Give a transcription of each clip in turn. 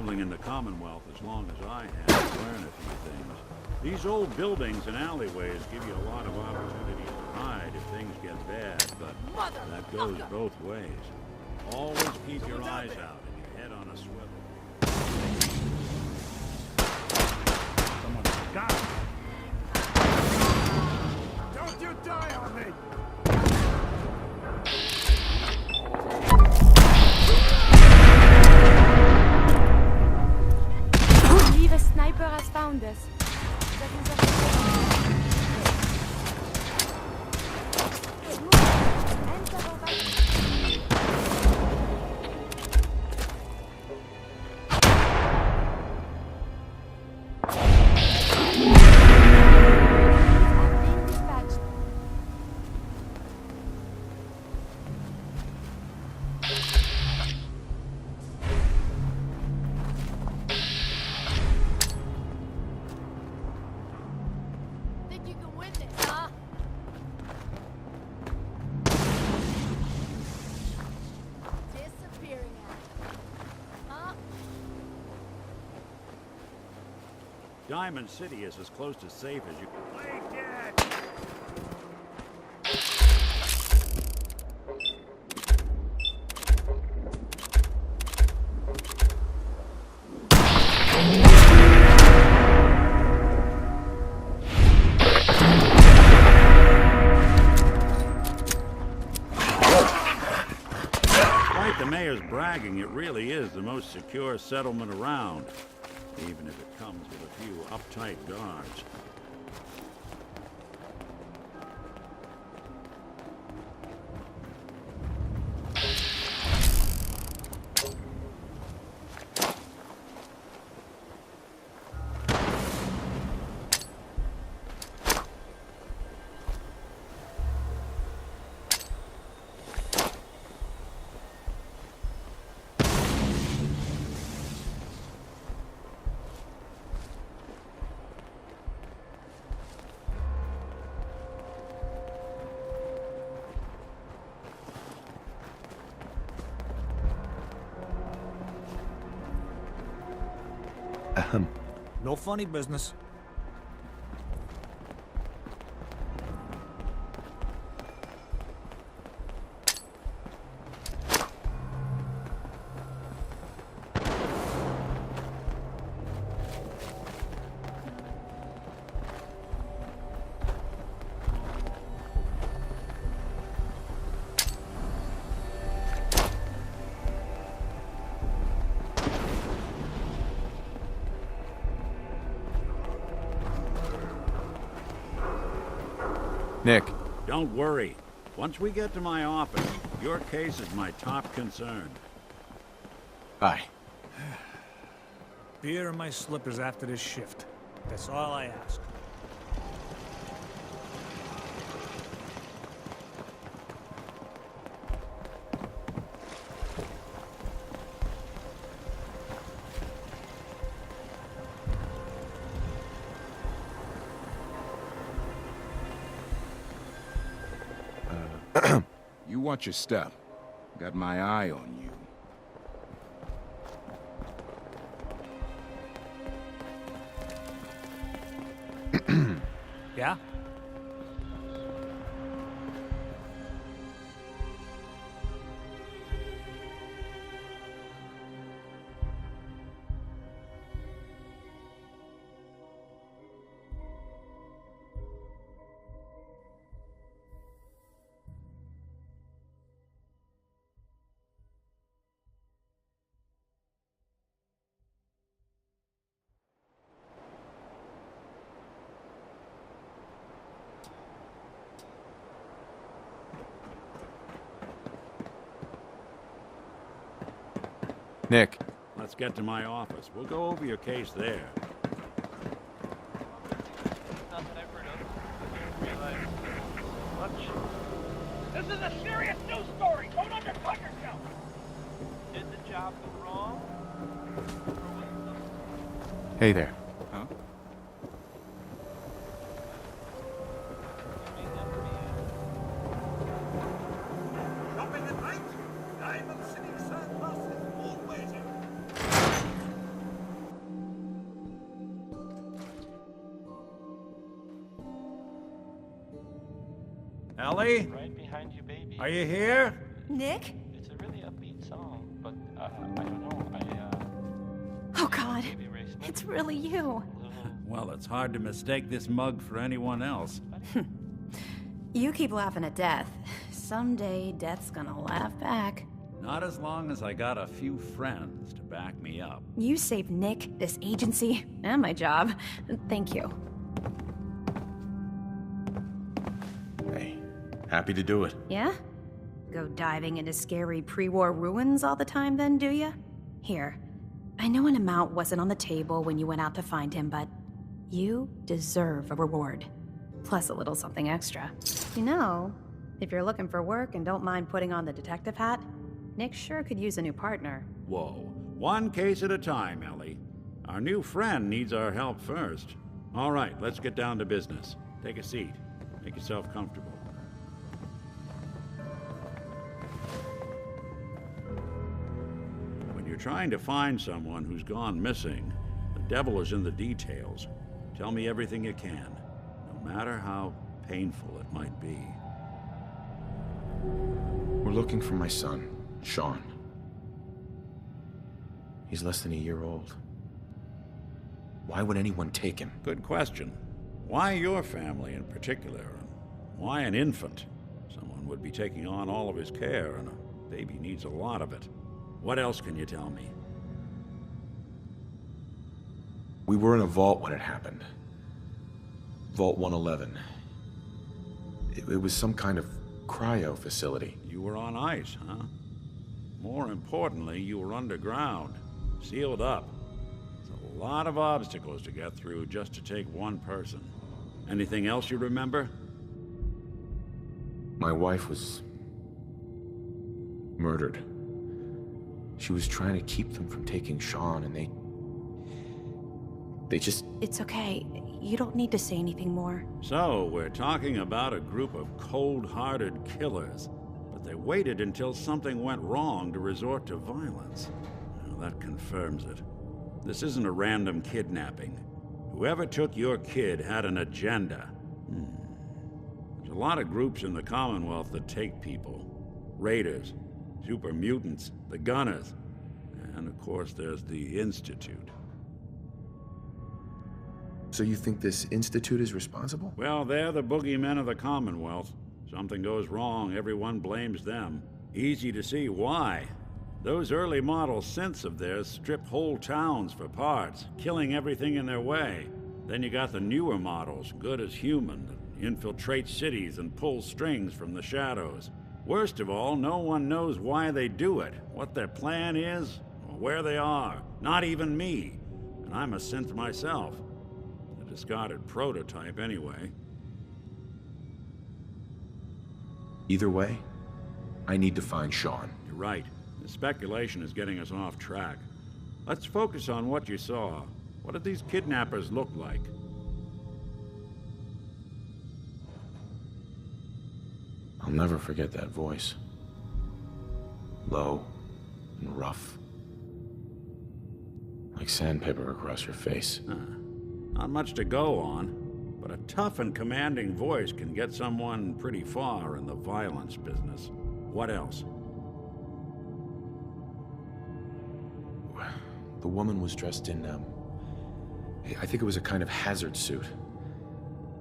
traveling in the Commonwealth as long as I have, learn a few things. These old buildings and alleyways give you a lot of opportunities to hide if things get bad, but that goes both ways. Always keep your eyes out and your head on a swivel. Someone got him. Don't you die on me! I believe a sniper has found us. Diamond City is as close to safe as you can. Play dead! Despite the mayor's bragging, it really is the most secure settlement around, even if it comes with a few uptight guards. No funny business. Nick. Don't worry. Once we get to my office, your case is my top concern. Bye. Beer in my slippers after this shift. That's all I ask. You watch your step. Got my eye on you. Yeah? Nick. Let's get to my office. We'll go over your case there. Not that I've heard of. Realize much. This is a serious news story! Don't undercut yourself! Did the job go wrong? Or was it Hey there. Huh? Shopping at night? Diamond City surplus is always in. Ellie? Right behind you, baby. Are you here? Nick? It's a really upbeat song, but I don't know. Oh God, Baby Ray Smith. it's really you. Well, it's hard to mistake this mug for anyone else. You keep laughing at death. Someday, death's gonna laugh back. Not as long as I got a few friends to back me up. You saved Nick, this agency, and my job. Thank you. Hey, happy to do it. Yeah? Go diving into scary pre-war ruins all the time then, do ya? Here, I know an amount wasn't on the table when you went out to find him, but you deserve a reward. Plus a little something extra. You know, if you're looking for work and don't mind putting on the detective hat, Nick sure could use a new partner. Whoa. One case at a time, Ellie. Our new friend needs our help first. All right, let's get down to business. Take a seat. Make yourself comfortable. When you're trying to find someone who's gone missing, the devil is in the details. Tell me everything you can, no matter how painful it might be. We're looking for my son, Sean. He's less than a year old. Why would anyone take him? Good question. Why your family in particular? And why an infant? Someone would be taking on all of his care, and a baby needs a lot of it. What else can you tell me? We were in a vault when it happened. Vault 111. It was some kind of cryo facility. You were on ice, huh? More importantly, you were underground, sealed up. It's a lot of obstacles to get through just to take one person. Anything else you remember? My wife was murdered. She was trying to keep them from taking Sean, and they just... It's okay. You don't need to say anything more. So, we're talking about a group of cold-hearted killers, but they waited until something went wrong to resort to violence. Well, that confirms it. This isn't a random kidnapping. Whoever took your kid had an agenda. There's a lot of groups in the Commonwealth that take people. Raiders, super mutants, the Gunners, and of course there's the Institute. So you think this Institute is responsible? Well, they're the boogeymen of the Commonwealth. Something goes wrong, everyone blames them. Easy to see why. Those early model synths of theirs strip whole towns for parts, killing everything in their way. Then you got the newer models, good as human, that infiltrate cities and pull strings from the shadows. Worst of all, no one knows why they do it, what their plan is, or where they are. Not even me. And I'm a synth myself. A discarded prototype, anyway. Either way, I need to find Sean. You're right. The speculation is getting us off track. Let's focus on what you saw. What did these kidnappers look like? I'll never forget that voice. Low and rough. Like sandpaper across your face. Not much to go on, but a tough and commanding voice can get someone pretty far in the violence business. What else? The woman was dressed in, I think it was a kind of hazard suit.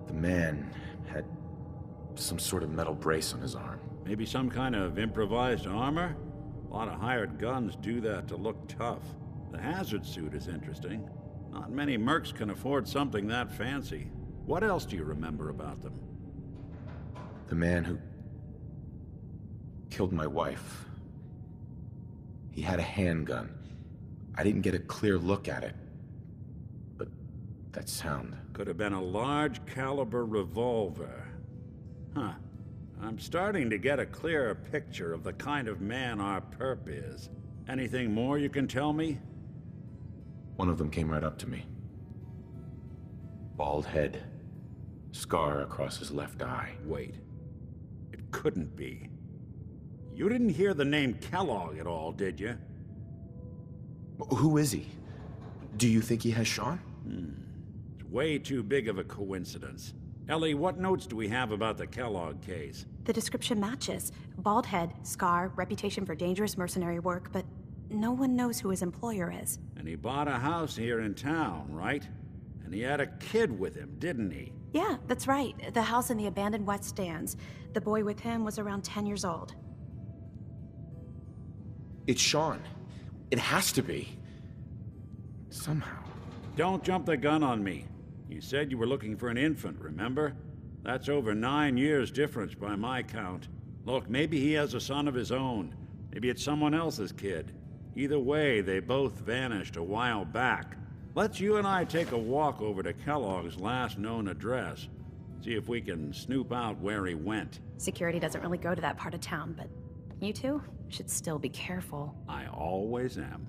The man had some sort of metal brace on his arm. Maybe some kind of improvised armor? A lot of hired guns do that to look tough. The hazard suit is interesting. Not many mercs can afford something that fancy. What else do you remember about them? The man who killed my wife. He had a handgun. I didn't get a clear look at it, but that sound. Could have been a large caliber revolver. Huh. I'm starting to get a clearer picture of the kind of man our perp is. Anything more you can tell me? One of them came right up to me. Bald head. Scar across his left eye. Wait. It couldn't be. You didn't hear the name Kellogg at all, did you? Who is he? Do you think he has Sean? It's way too big of a coincidence. Ellie, what notes do we have about the Kellogg case? The description matches. Bald head, scar, reputation for dangerous mercenary work, but no one knows who his employer is. And he bought a house here in town, right? And he had a kid with him, didn't he? Yeah, that's right. The house in the abandoned West Stands. The boy with him was around 10 years old. It's Sean. It has to be. Somehow. Don't jump the gun on me. You said you were looking for an infant, remember? That's over 9 years difference by my count. Look, maybe he has a son of his own. Maybe it's someone else's kid. Either way, they both vanished a while back. Let's you and I take a walk over to Kellogg's last known address. See if we can snoop out where he went. Security doesn't really go to that part of town, but you two should still be careful. I always am.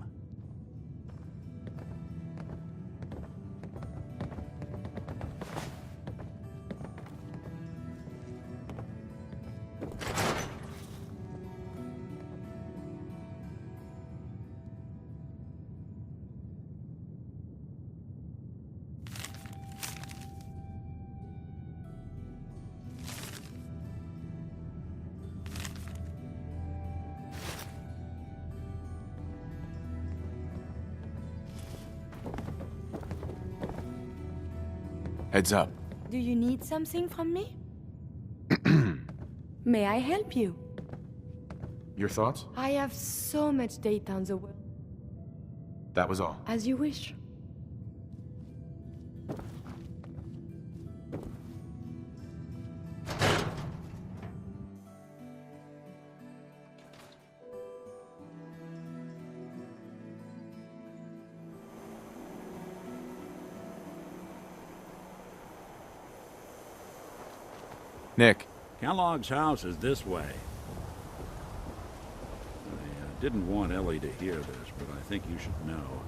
Heads up. Do you need something from me? May I help you? Your thoughts? I have so much data on the world. That was all. As you wish. Nick. Kellogg's house is this way. I didn't want Ellie to hear this, but I think you should know.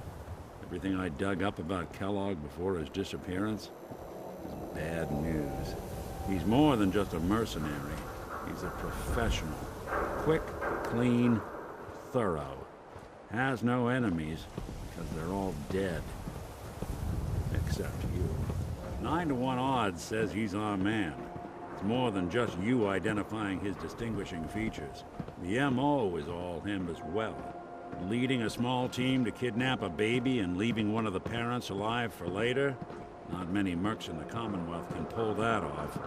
Everything I dug up about Kellogg before his disappearance is bad news. He's more than just a mercenary. He's a professional. Quick, clean, thorough. Has no enemies because they're all dead. Except you. 9 to 1 odds says he's our man. It's more than just you identifying his distinguishing features. The M.O. is all him as well. Leading a small team to kidnap a baby and leaving one of the parents alive for later? Not many mercs in the Commonwealth can pull that off.